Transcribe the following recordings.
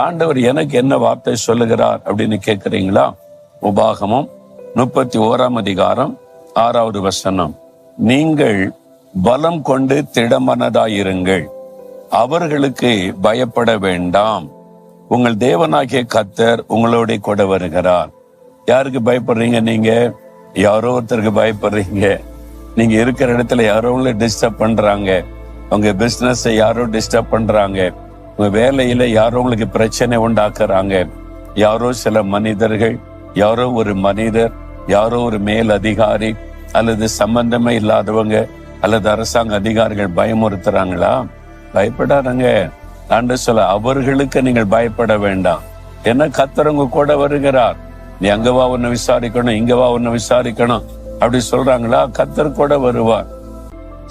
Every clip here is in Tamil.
ஆண்டவர் எனக்கு என்ன வார்த்தை சொல்லுகிறார் அப்படின்னு கேட்கிறீங்களா? உபாகமம் 31:6 நீங்கள் பலம் கொண்டு திடமனதாயிருங்கள், அவர்களுக்கு பயப்பட வேண்டாம், உங்கள் தேவனாகிய கர்த்தர் உங்களோட கூட வருகிறார். யாருக்கு பயப்படுறீங்க? நீங்க யாரோ ஒருத்தருக்கு பயப்படுறீங்க. நீங்க இருக்கிற இடத்துல யாரோ உங்களை டிஸ்டர்ப் பண்றாங்க, உங்க பிசினஸ் யாரோ டிஸ்டர்ப் பண்றாங்க, உங்க வேலையில யாரோ உங்களுக்கு பிரச்சனை உண்டாக்குறாங்க. யாரோ சில மனிதர்கள், யாரோ ஒரு மனிதர், யாரோ ஒரு மேல் அதிகாரி அல்லது சம்பந்தமே இல்லாதவங்க அல்லது அரசாங்க அதிகாரிகள் பயமுறுத்துறாங்களா? பயப்படாதங்க. ஆண்டவர் சொல்ல, அவர்களுக்கு நீங்கள் பயப்பட வேண்டாம், என்ன கர்த்தர் உங்க கூட வருகிறார். நீ அங்கவா ஒன்னு விசாரிக்கணும், இங்கவா ஒன்னு விசாரிக்கணும் அப்படி சொல்றாங்களா? கர்த்தர் கூட வருவார்.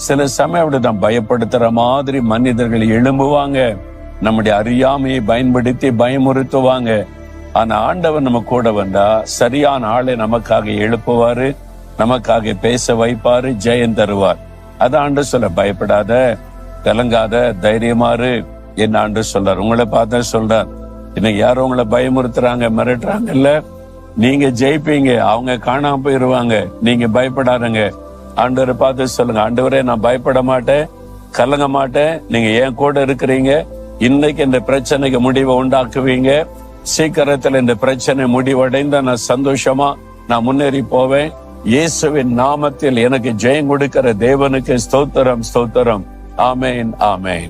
சில சமயம் அப்படிதான் பயப்படுத்துற மாதிரி மனிதர்கள் எழும்புவாங்க, நம்முடைய அறியாமையை பயன்படுத்தி பயமுறுத்துவாங்க. ஆனா ஆண்டவர் நம்ம கூட வந்தா சரியான ஆளை நமக்காக எழுப்புவாரு, நமக்காக பேச வைப்பாரு, ஜெயம் தருவார். அதான் ஆண்டவர் சொல்ல, பயப்படாத, கலங்காத, தைரியமாறு என்ன ஆண்டவர் சொல்றார். உங்களை பார்த்தா சொல்றார், இன்னைக்கு யாரும் உங்களை பயமுறுத்துறாங்க, மிரட்டுறாங்க இல்ல, நீங்க ஜெயிப்பீங்க, அவங்க காணாம போயிருவாங்க. நீங்க பயப்படாதங்க. ஆண்டவரை பார்த்து சொல்லுங்க, ஆண்டவரே நான் பயப்பட மாட்டேன், கலங்க மாட்டேன், நீங்க என் கூட இருக்கிறீங்க. இன்னைக்கு இந்த பிரச்சனைக்கு முடிவை உண்டாக்குவீங்க. சீக்கிரத்துல இந்த பிரச்சனை முடிவடைந்த நான் சந்தோஷமா நான் முன்னேறி போவேன். இயேசுவின் நாமத்தில் எனக்கு ஜெயம் கொடுக்கிற தேவனுக்கு ஸ்தோத்திரம், ஸ்தோத்திரம். ஆமேன், ஆமேன்.